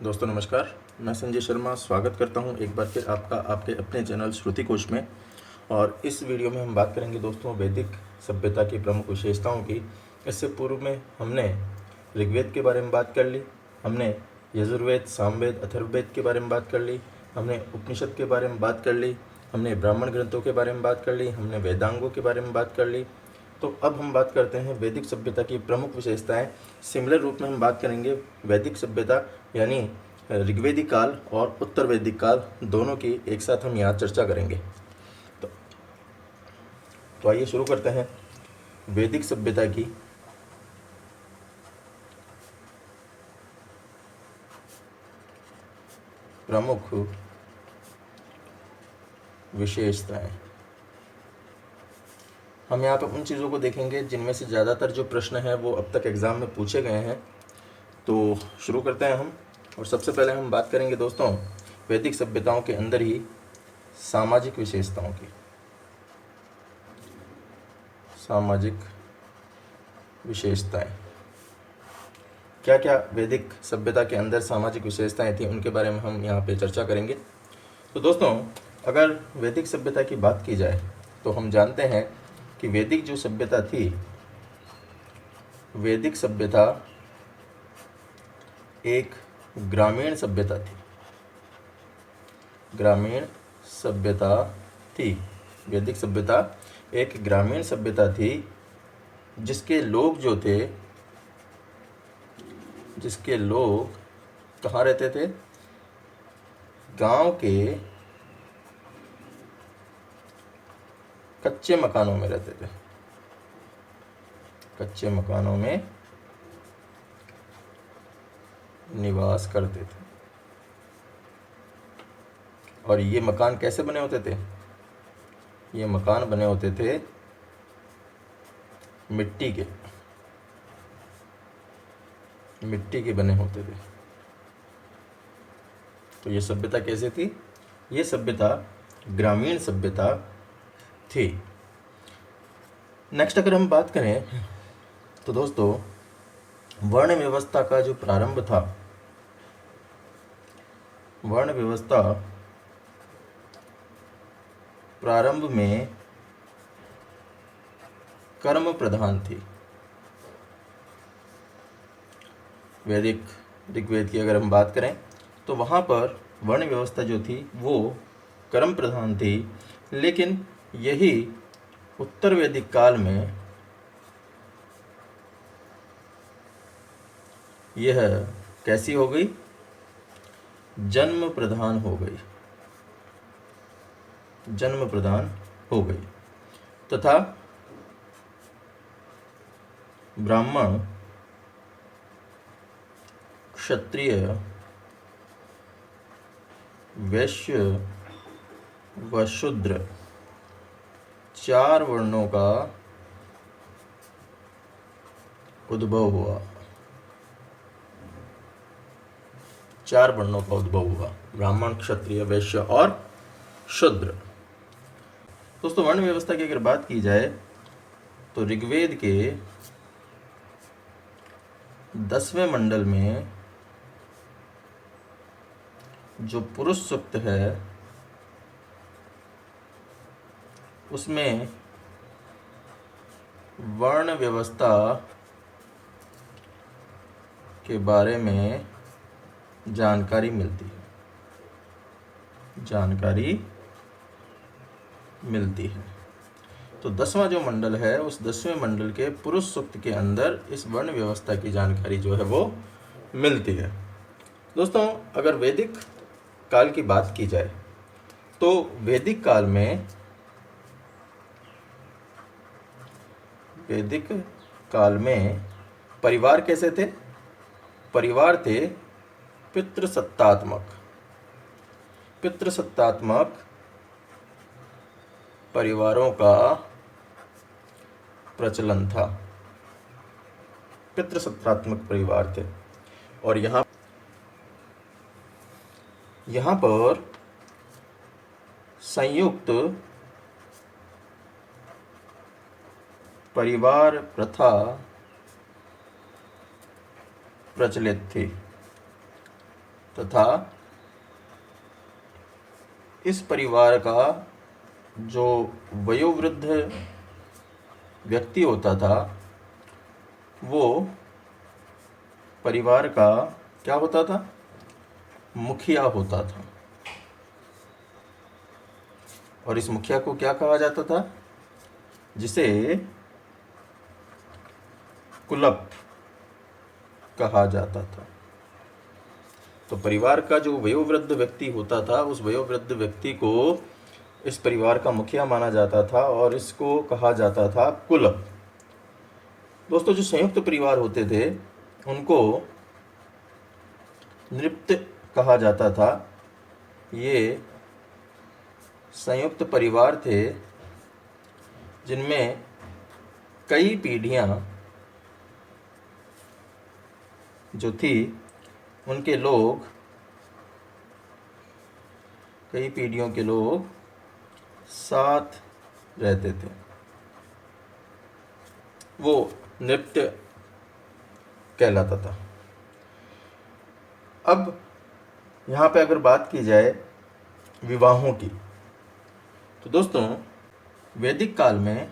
दोस्तों नमस्कार। मैं संजय शर्मा स्वागत करता हूं एक बार फिर आपका आपके अपने चैनल श्रुति कोश में। और इस वीडियो में हम बात करेंगे दोस्तों वैदिक सभ्यता की प्रमुख विशेषताओं की। इससे पूर्व में हमने ऋग्वेद के बारे में बात कर ली, हमने यजुर्वेद, सामवेद, अथर्ववेद के बारे में बात कर ली, हमने उपनिषद के बारे में बात कर ली, हमने ब्राह्मण ग्रंथों के बारे में बात कर ली, हमने वेदांगों के बारे में बात कर ली। तो अब हम बात करते हैं वैदिक सभ्यता की प्रमुख विशेषताएं। सिमिलर रूप में हम बात करेंगे वैदिक सभ्यता यानी ऋग्वेदिक काल और उत्तर वैदिक काल दोनों की एक साथ हम यहाँ चर्चा करेंगे। तो आइए शुरू करते हैं वैदिक सभ्यता की प्रमुख विशेषताएं। हम यहाँ पर उन चीज़ों को देखेंगे जिनमें से ज़्यादातर जो प्रश्न हैं वो अब तक एग्ज़ाम में पूछे गए हैं। तो शुरू करते हैं हम। और सबसे पहले हम बात करेंगे दोस्तों वैदिक सभ्यताओं के अंदर ही सामाजिक विशेषताओं की। सामाजिक विशेषताएं क्या क्या वैदिक सभ्यता के अंदर सामाजिक विशेषताएं थी उनके बारे में हम यहाँ पे चर्चा करेंगे। तो दोस्तों अगर वैदिक सभ्यता की बात की जाए तो हम जानते हैं कि वैदिक जो सभ्यता थी, वैदिक सभ्यता एक ग्रामीण सभ्यता थी। ग्रामीण सभ्यता थी। वैदिक सभ्यता एक ग्रामीण सभ्यता थी जिसके लोग जो थे, जिसके लोग कहाँ रहते थे? गांव के कच्चे मकानों में रहते थे। कच्चे मकानों में निवास करते थे। और ये मकान कैसे बने होते थे? ये मकान बने होते थे मिट्टी के बने होते थे। तो ये सभ्यता कैसे थी? ये सभ्यता ग्रामीण सभ्यता थी। नेक्स्ट अगर हम बात करें तो दोस्तों वर्ण व्यवस्था का जो प्रारंभ था, वर्ण व्यवस्था प्रारंभ में कर्म प्रधान थी। वैदिक ऋग्वेद की अगर हम बात करें तो वहाँ पर वर्ण व्यवस्था जो थी वो कर्म प्रधान थी। लेकिन यही उत्तर वैदिक काल में यह कैसी हो गई? जन्म प्रधान हो गई। जन्म प्रधान हो गई तथा ब्राह्मण, क्षत्रिय, वैश्य व शूद्र चार वर्णों का उद्भव हुआ। चार वर्णों का उद्भव हुआ, ब्राह्मण, क्षत्रिय, वैश्य और शूद्र। दोस्तों वर्ण व्यवस्था की अगर बात की जाए तो ऋग्वेद के 10वें मंडल में जो पुरुष सूक्त है उसमें वर्ण व्यवस्था के बारे में जानकारी मिलती है। तो 10वां जो मंडल है उस 10वें मंडल के पुरुष सूक्त के अंदर इस वर्ण व्यवस्था की जानकारी जो है वो मिलती है। दोस्तों अगर वैदिक काल की बात की जाए तो वैदिक काल में परिवार कैसे थे? परिवार थे पितृसत्तात्मक परिवारों का प्रचलन था। पितृसत्तात्मक परिवार थे। और यहाँ पर संयुक्त परिवार प्रथा प्रचलित थी। तथा इस परिवार का जो वयोवृद्ध व्यक्ति होता था वो परिवार का क्या होता था? मुखिया होता था। और इस मुखिया को क्या कहा जाता था? जिसे कुलप कहा जाता था। तो परिवार का जो वयोवृद्ध व्यक्ति होता था, उस वयोवृद्ध व्यक्ति को इस परिवार का मुखिया माना जाता था और इसको कहा जाता था कुलप। दोस्तों, जो संयुक्त परिवार होते थे उनको नृत्य कहा जाता था। ये संयुक्त परिवार थे जिनमें कई पीढ़ियां जो थी उनके लोग, कई पीढ़ियों के लोग साथ रहते थे। वो नृत्य कहलाता था। अब यहाँ पे अगर बात की जाए विवाहों की, तो दोस्तों वैदिक काल में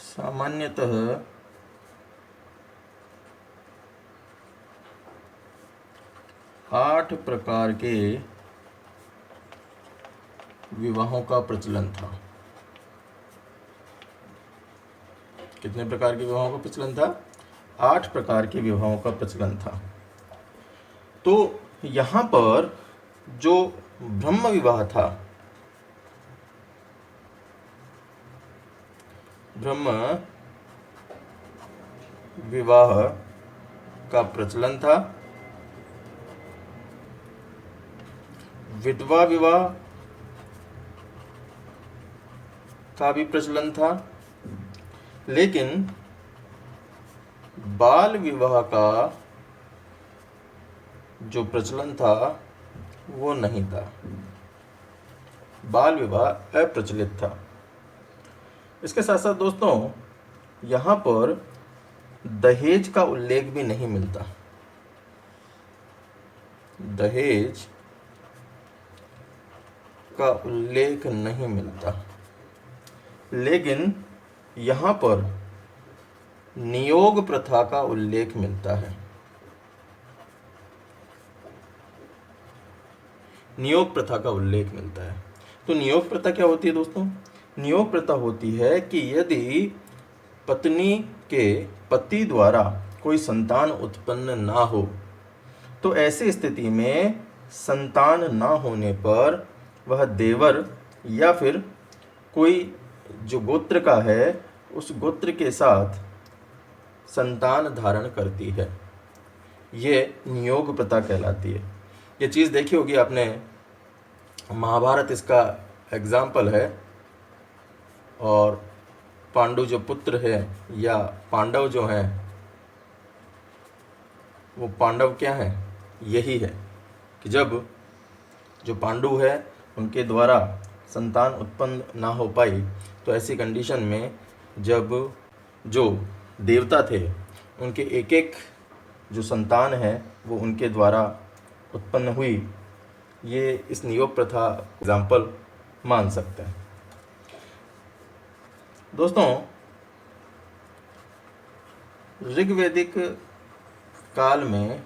सामान्यतः 8 प्रकार के विवाहों का प्रचलन था। कितने प्रकार के विवाहों का प्रचलन था? 8 प्रकार के विवाहों का प्रचलन था। तो यहाँ पर जो ब्रह्म विवाह था, ब्रह्म विवाह का प्रचलन था। विधवा विवाह का भी प्रचलन था, लेकिन बाल विवाह का जो प्रचलन था वो नहीं था। बाल विवाह अप्रचलित था। इसके साथ साथ दोस्तों यहाँ पर दहेज का उल्लेख भी नहीं मिलता। दहेज का उल्लेख नहीं मिलता, लेकिन यहाँ पर नियोग प्रथा का उल्लेख मिलता है। नियोग प्रथा का उल्लेख मिलता है। तो नियोग प्रथा क्या होती है दोस्तों? नियोग प्रथा होती है कि यदि पत्नी के पति द्वारा कोई संतान उत्पन्न ना हो, तो ऐसी स्थिति में संतान ना होने पर वह देवर या फिर कोई जो गोत्र का है उस गोत्र के साथ संतान धारण करती है। ये नियोग प्रथा कहलाती है। ये चीज़ देखी होगी आपने, महाभारत इसका एग्जाम्पल है। और पांडु जो पुत्र है या पांडव जो हैं, वो पांडव क्या हैं? यही है कि जब जो पांडु है उनके द्वारा संतान उत्पन्न ना हो पाई, तो ऐसी कंडीशन में जब जो देवता थे उनके एक एक जो संतान है वो उनके द्वारा उत्पन्न हुई। ये इस नियोग प्रथा एग्जाम्पल मान सकते हैं। दोस्तों ऋग्वैदिक काल में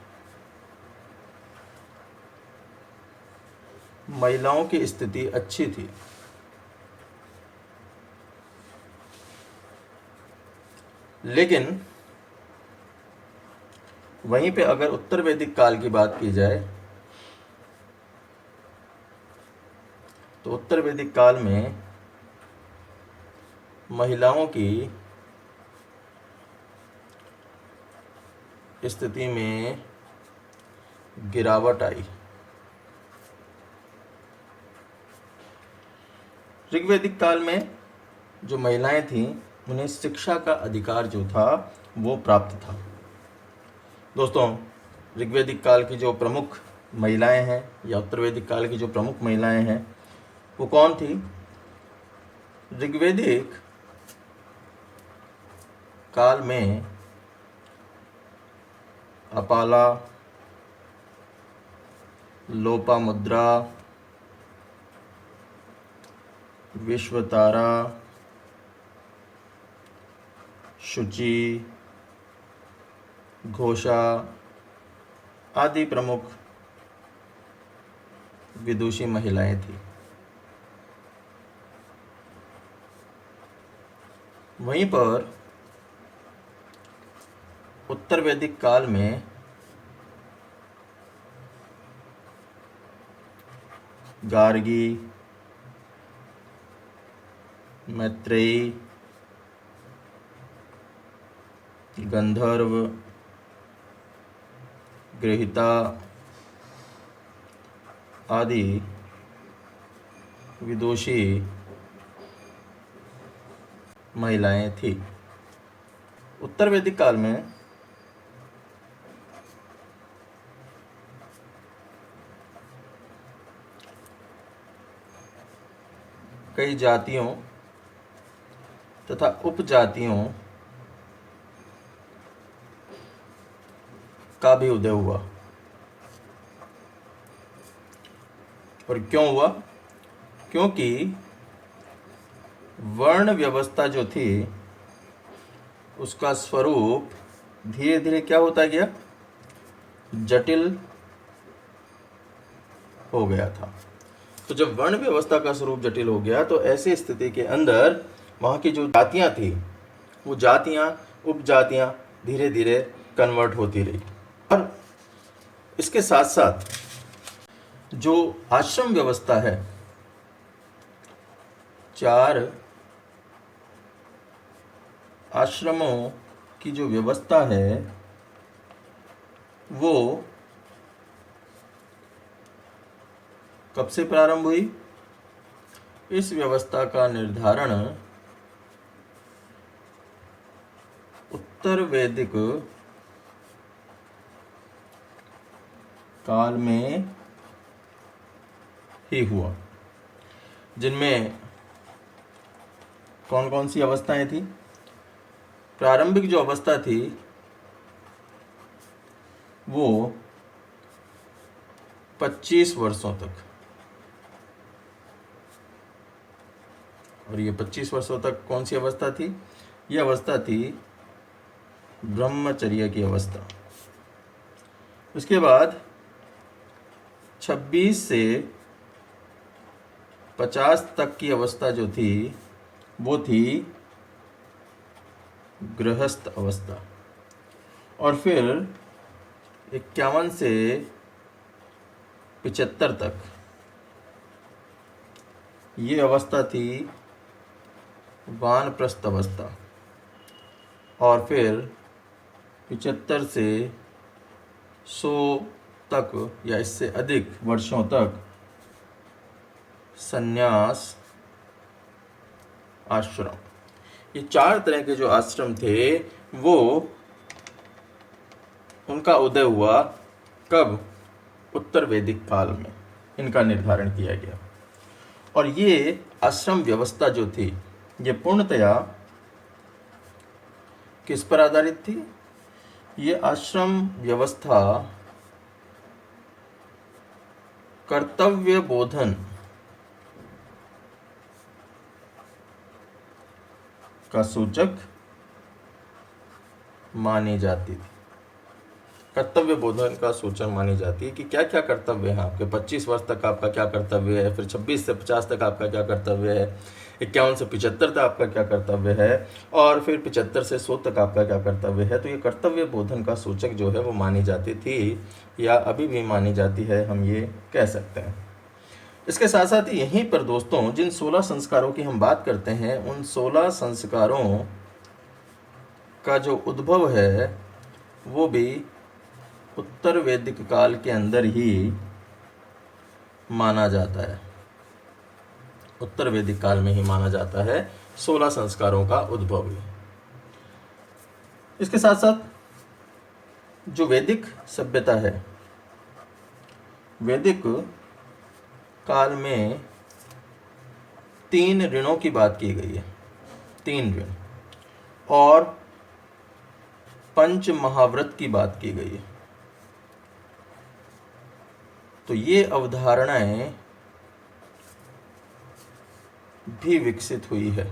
महिलाओं की स्थिति अच्छी थी, लेकिन वहीं पे अगर उत्तर वैदिक काल की बात की जाए तो उत्तर वैदिक काल में महिलाओं की स्थिति में गिरावट आई। ऋग्वैदिक काल में जो महिलाएं थीं उन्हें शिक्षा का अधिकार जो था वो प्राप्त था। दोस्तों ऋग्वैदिक काल की जो प्रमुख महिलाएं हैं या उत्तर वैदिक काल की जो प्रमुख महिलाएं हैं वो कौन थी? ऋग्वैदिक काल में अपाला, लोपामुद्रा, विश्वतारा, शुचि, घोषा आदि प्रमुख विदुषी महिलाएं थी। वहीं पर उत्तर वैदिक काल में गार्गी, मैत्रेयी, गंधर्व, गृहीता आदि विदुषी महिलाएं थी। उत्तर वैदिक काल में कई जातियों तथा उपजातियों का भी उदय हुआ। और क्यों हुआ? क्योंकि वर्ण व्यवस्था जो थी उसका स्वरूप धीरे धीरे क्या होता गया? जटिल हो गया था। तो जब वर्ण व्यवस्था का स्वरूप जटिल हो गया तो ऐसी स्थिति के अंदर वहाँ की जो जातियाँ थी वो जातियाँ उपजातियाँ धीरे धीरे कन्वर्ट होती रही। और इसके साथ साथ जो आश्रम व्यवस्था है, 4 आश्रमों की जो व्यवस्था है वो कब से प्रारंभ हुई? इस व्यवस्था का निर्धारण उत्तर वैदिक काल में ही हुआ, जिनमें कौन कौन सी अवस्थाएं थी? प्रारंभिक जो अवस्था थी वो 25 वर्षों तक, और ये 25 वर्षों तक कौन सी अवस्था थी? ये अवस्था थी ब्रह्मचर्य की अवस्था। उसके बाद 26 से 50 तक की अवस्था जो थी वो थी गृहस्थ अवस्था। और फिर 51 से 75 तक ये अवस्था थी वानप्रस्थ अवस्था। और फिर 75 से 100 तक या इससे अधिक वर्षों तक संन्यास आश्रम। ये 4 तरह के जो आश्रम थे वो उनका उदय हुआ कब? उत्तर वैदिक काल में इनका निर्धारण किया गया। और ये आश्रम व्यवस्था जो थी ये पूर्णतया किस पर आधारित थी? ये आश्रम व्यवस्था कर्तव्य बोधन का सूचक मानी जाती थी। कर्तव्य बोधन का सूचक मानी जाती है कि क्या क्या कर्तव्य है आपके। 25 वर्ष तक आपका क्या कर्तव्य है, फिर 26 से 50 तक आपका क्या कर्तव्य है, 51 से 75 तक आपका क्या कर्तव्य है, और फिर 75 से 100 तक आपका क्या कर्तव्य है। तो ये कर्तव्य बोधन का सूचक जो है वो मानी जाती थी, या अभी भी मानी जाती है, हम ये कह सकते हैं। इसके साथ साथ यहीं पर दोस्तों जिन 16 संस्कारों की हम बात करते हैं उन 16 संस्कारों का जो उद्भव है वो भी उत्तर वैदिक काल के अंदर ही माना जाता है। उत्तर वैदिक काल में ही माना जाता है 16 संस्कारों का उद्भव ही। इसके साथ साथ जो वैदिक सभ्यता है, वैदिक काल में 3 ऋणों की बात की गई है। 3 ऋण, और पंच महाव्रत की बात की गई है। तो ये अवधारणाएं भी विकसित हुई है।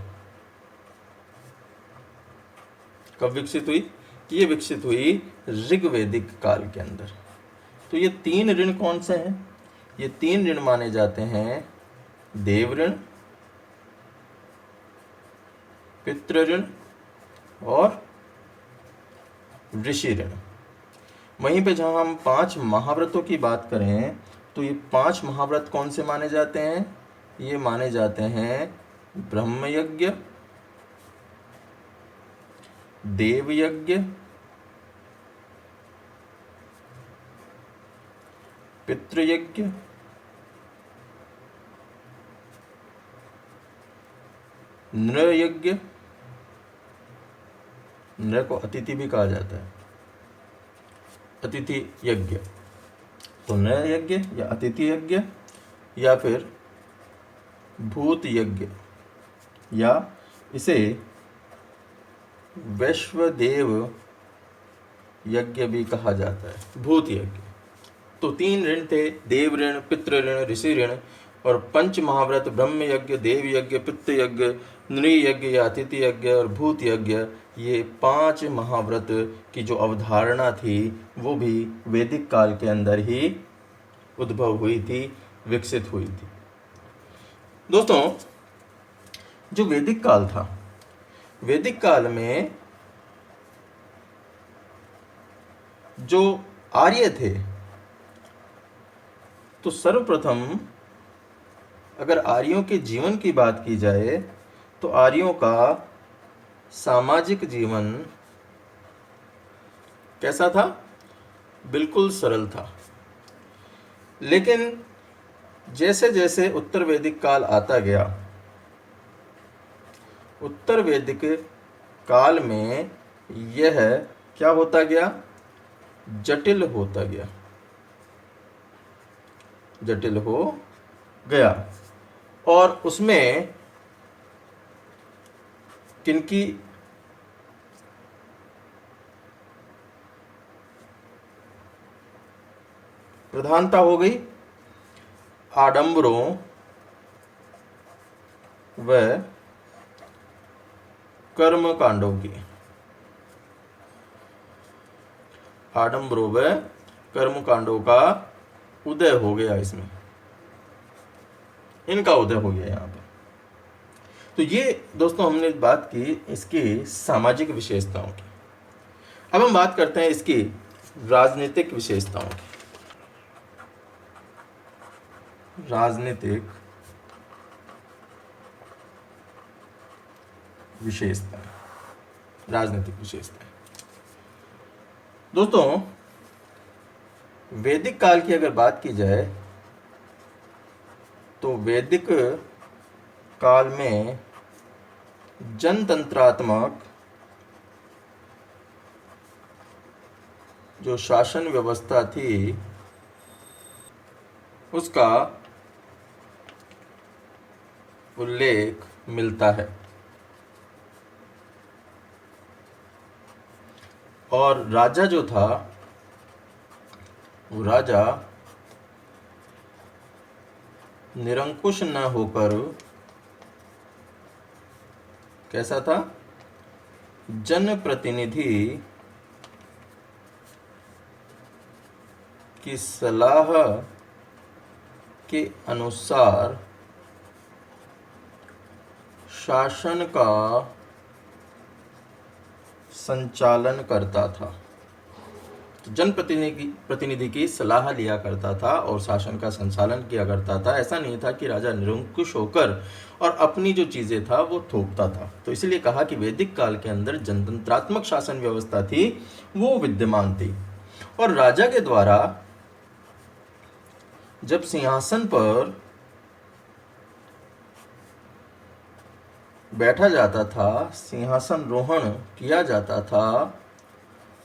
कब विकसित हुई? ये विकसित हुई ऋग्वैदिक काल के अंदर। तो ये 3 ऋण कौन से हैं? ये 3 ऋण माने जाते हैं देव ऋण, पितृ ऋण और ऋषि ऋण। वहीं पे जहाँ हम 5 महाव्रतों की बात करें तो ये 5 महाव्रत कौन से माने जाते हैं? ये माने जाते हैं ब्रह्मयज्ञ, देवयज्ञ, पितृयज्ञ, नृयज्ञ। नृ को अतिथि भी कहा जाता है, अतिथि यज्ञ। तो नृ यज्ञ या अतिथि यज्ञ या फिर भूत यज्ञ, या इसे वैश्वदेव यज्ञ भी कहा जाता है, भूत यज्ञ। तो 3 ऋण थे, देव ऋण, पितृ ऋण, ऋषि ऋण। और पंच महाव्रत ब्रह्म यज्ञ, देव यज्ञ, पितृ यज्ञ, नृयज्ञ या अतिथि यज्ञ और भूत यज्ञ, ये 5 महाव्रत की जो अवधारणा थी वो भी वैदिक काल के अंदर ही उद्भव हुई थी, विकसित हुई थी। दोस्तों, जो वैदिक काल था, वैदिक काल में जो आर्य थे, तो सर्वप्रथम अगर आर्यों के जीवन की बात की जाए तो आर्यों का सामाजिक जीवन कैसा था? बिल्कुल सरल था। लेकिन जैसे जैसे उत्तर वैदिक काल आता गया, उत्तर वैदिक काल में यह क्या होता गया? जटिल होता गया, जटिल हो गया। और उसमें किनकी प्रधानता हो गई? आडंबरों व कर्म कांडों की। आडंबरों व कर्म कांडों का उदय हो गया, इसमें इनका उदय हो गया यहाँ पे। तो ये दोस्तों हमने बात की इसकी सामाजिक विशेषताओं की। अब हम बात करते हैं इसकी राजनीतिक विशेषताओं की। राजनीतिक विशेषताएं, राजनीतिक विशेषताएं। दोस्तों, वैदिक काल की अगर बात की जाए तो वैदिक काल में जनतंत्रात्मक जो शासन व्यवस्था थी उसका उल्लेख मिलता है। और राजा जो था, वो राजा निरंकुश न होकर कैसा था? जनप्रतिनिधि की सलाह के अनुसार शासन का संचालन करता था। तो जनप्रतिनिधि की सलाह लिया करता था और शासन का संचालन किया करता था। ऐसा नहीं था कि राजा निरंकुश होकर और अपनी जो चीज़ें था वो थोपता था। तो इसलिए कहा कि वैदिक काल के अंदर जनतंत्रात्मक शासन व्यवस्था थी, वो विद्यमान थी। और राजा के द्वारा जब सिंहासन पर बैठा जाता था, सिंहासन रोहण किया जाता था,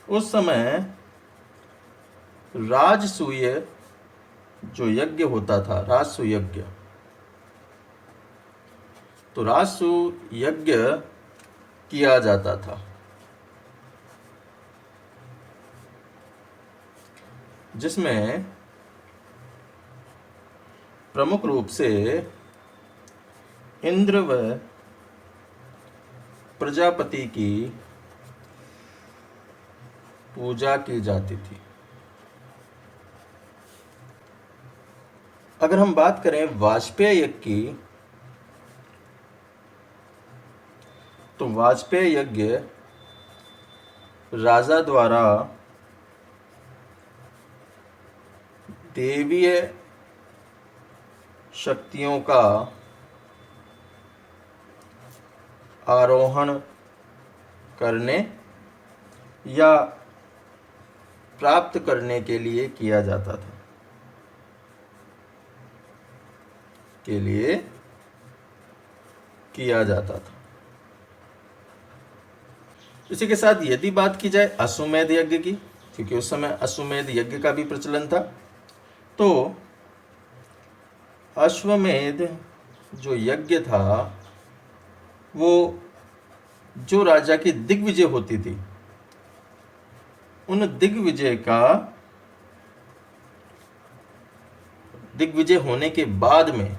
उस समय राजसूय जो यज्ञ होता था, राजसूय यज्ञ, तो राजसूय यज्ञ किया जाता था। जिसमें प्रमुख रूप से इंद्र व प्रजापति की पूजा की जाती थी। अगर हम बात करें वाजपेय यज्ञ की, तो वाजपेय यज्ञ राजा द्वारा देवीय शक्तियों का आरोहण करने या प्राप्त करने के लिए किया जाता था, था। इसी के साथ यदि बात की जाए अश्वमेध यज्ञ की, क्योंकि उस समय अश्वमेध यज्ञ का भी प्रचलन था, तो अश्वमेध जो यज्ञ था वो जो राजा की दिग्विजय होती थी, उन दिग्विजय होने के बाद में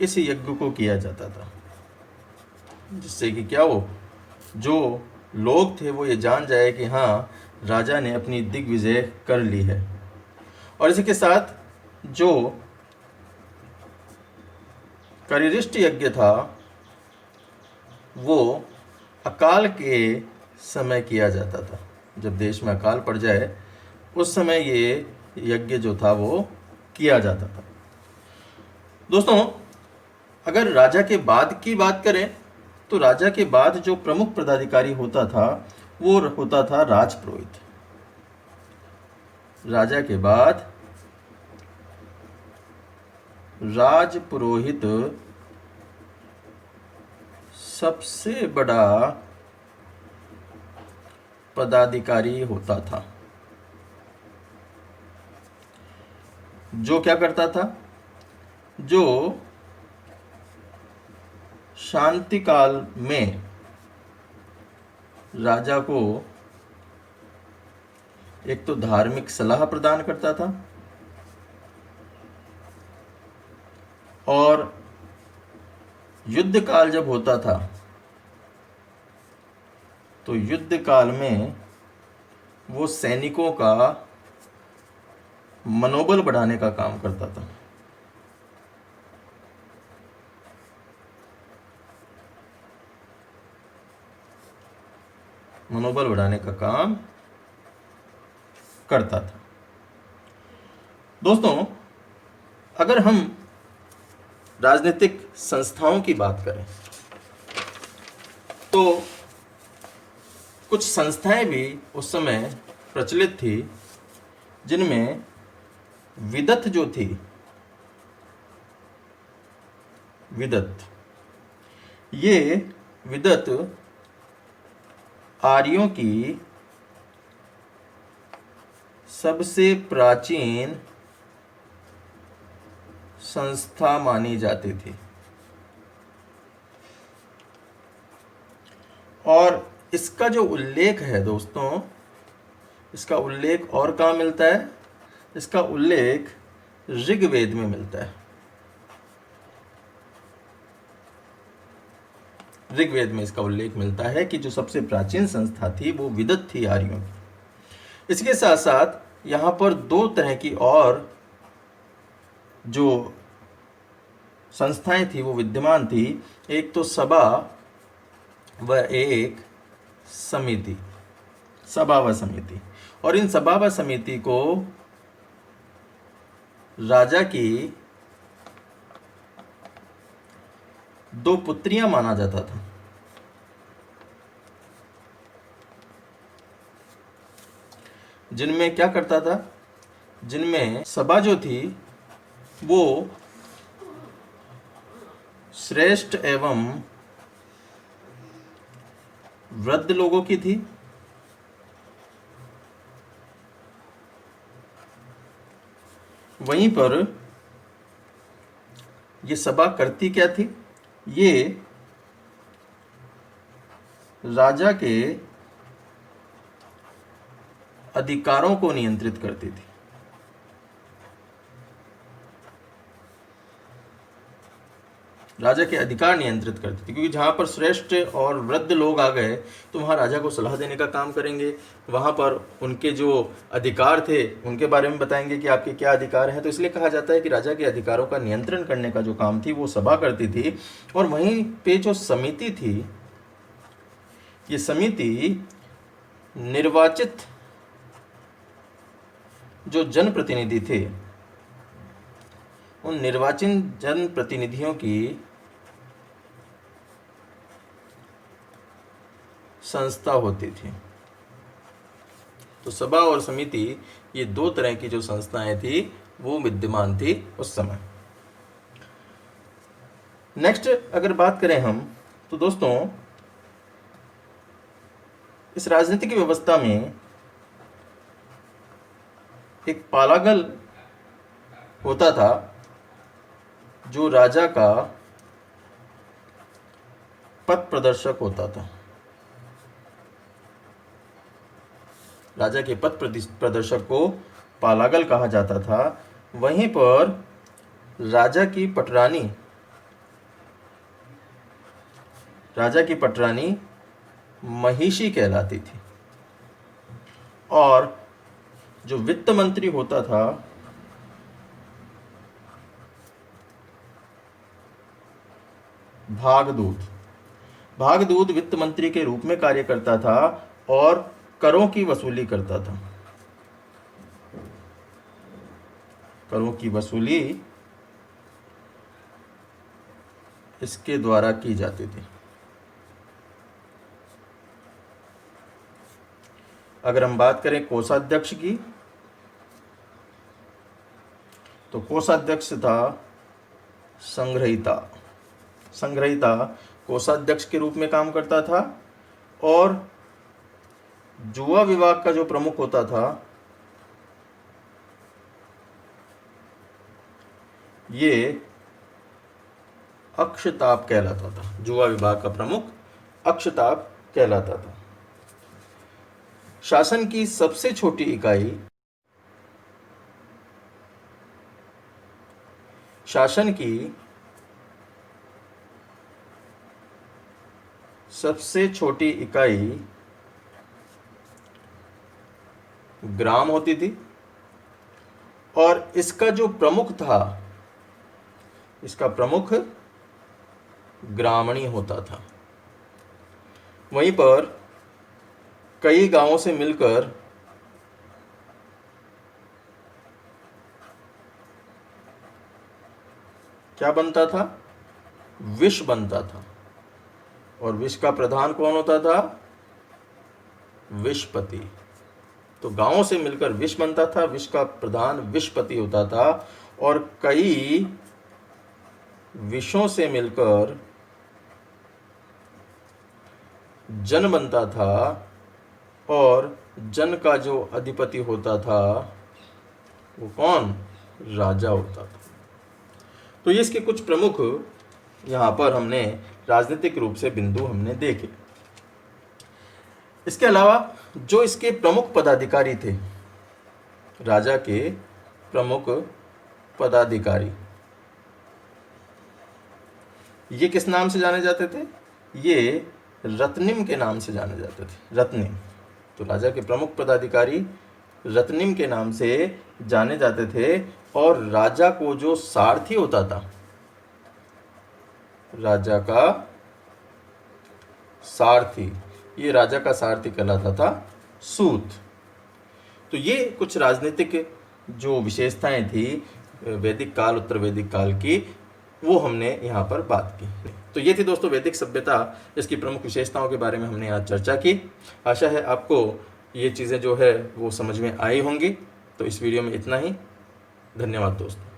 इस यज्ञ को किया जाता था, जिससे कि क्या हो, जो लोग थे वो ये जान जाए कि हाँ, राजा ने अपनी दिग्विजय कर ली है। और इसी के साथ जो करिष्ठ यज्ञ था वो अकाल के समय किया जाता था। जब देश में अकाल पड़ जाए उस समय ये यज्ञ जो था वो किया जाता था। दोस्तों, अगर राजा के बाद की बात करें तो राजा के बाद जो प्रमुख पदाधिकारी होता था वो होता था राजपुरोहित। राजा के बाद राजपुरोहित सबसे बड़ा पदाधिकारी होता था, जो क्या करता था, जो शांति काल में राजा को एक तो धार्मिक सलाह प्रदान करता था और युद्ध काल जब होता था तो युद्ध काल में वो सैनिकों का मनोबल बढ़ाने का काम करता था। मनोबल बढ़ाने का काम करता था। दोस्तों, अगर हम राजनीतिक संस्थाओं की बात करें तो कुछ संस्थाएं भी उस समय प्रचलित थी, जिनमें विदत जो थी, ये विदत आर्यों की सबसे प्राचीन संस्था मानी जाती थी। और इसका जो उल्लेख है दोस्तों, इसका उल्लेख और कहाँ मिलता है? इसका उल्लेख ऋग्वेद में मिलता है। ऋग्वेद में इसका उल्लेख मिलता है कि जो सबसे प्राचीन संस्था थी वो विदत थी आर्यों की। इसके साथ साथ यहाँ पर दो तरह की और जो संस्थाएं थी वो विद्यमान थी। एक तो सभा व एक समिति, सभा व समिति। और इन सभा व समिति को राजा की दो पुत्रियां माना जाता था, जिनमें क्या करता था, जिनमें सभा जो थी वो श्रेष्ठ एवं वृद्ध लोगों की थी, वहीं पर ये सभा करती क्या थी, ये राजा के अधिकारों को नियंत्रित करती थी। राजा के अधिकार नियंत्रित करती थी, क्योंकि जहाँ पर श्रेष्ठ और वृद्ध लोग आ गए तो वहाँ राजा को सलाह देने का काम करेंगे, वहाँ पर उनके जो अधिकार थे उनके बारे में बताएंगे कि आपके क्या अधिकार हैं। तो इसलिए कहा जाता है कि राजा के अधिकारों का नियंत्रण करने का जो काम थी वो सभा करती थी। और वहीं पे जो समिति थी, ये समिति निर्वाचित जो जनप्रतिनिधि थे, उन निर्वाचित जनप्रतिनिधियों की संस्था होती थी। तो सभा और समिति, ये दो तरह की जो संस्थाएं थी वो विद्यमान थी उस समय। नेक्स्ट अगर बात करें हम, तो दोस्तों इस राजनीतिक व्यवस्था में एक पालागल होता था जो राजा का पथ प्रदर्शक होता था। राजा के पथ प्रदर्शक को पालागल कहा जाता था। वहीं पर राजा की पटरानी महिषी कहलाती थी। और जो वित्त मंत्री होता था भागदूत वित्त मंत्री के रूप में कार्य करता था और करों की वसूली करता था। करों की वसूली इसके द्वारा की जाती थी। अगर हम बात करें कोषाध्यक्ष की, तो कोषाध्यक्ष था संग्रहिता कोषाध्यक्ष के रूप में काम करता था। और जुआ विभाग का जो प्रमुख होता था, ये अक्षताप कहलाता था। जुआ विभाग का प्रमुख अक्षताप कहलाता था। शासन की सबसे छोटी इकाई, शासन की सबसे छोटी इकाई ग्राम होती थी। और इसका जो प्रमुख था, इसका प्रमुख ग्रामणी होता था। वहीं पर कई गांवों से मिलकर क्या बनता था? विष बनता था। और विष का प्रधान कौन होता था? विषपति। तो गांवों से मिलकर विष बनता था, विष का प्रधान विषपति होता था। और कई विषों से मिलकर जन बनता था, और जन का जो अधिपति होता था वो कौन? राजा होता था। तो ये इसके कुछ प्रमुख यहाँ पर हमने राजनीतिक रूप से बिंदु हमने देखे। इसके अलावा जो इसके प्रमुख पदाधिकारी थे, राजा के प्रमुख पदाधिकारी, ये किस नाम से जाने जाते थे? ये रत्निम के नाम से जाने जाते थे। रत्निम। तो राजा के प्रमुख पदाधिकारी रत्निम के नाम से जाने जाते थे। और राजा को जो सारथी होता था, राजा का सारथी, ये राजा का सारथी कहलाता था सूत। तो ये कुछ राजनीतिक जो विशेषताएं थी वैदिक काल, उत्तर वैदिक काल की, वो हमने यहाँ पर बात की। तो ये थी दोस्तों वैदिक सभ्यता, इसकी प्रमुख विशेषताओं के बारे में हमने आज चर्चा की। आशा है आपको ये चीज़ें जो है वो समझ में आई होंगी। तो इस वीडियो में इतना ही। धन्यवाद दोस्तों।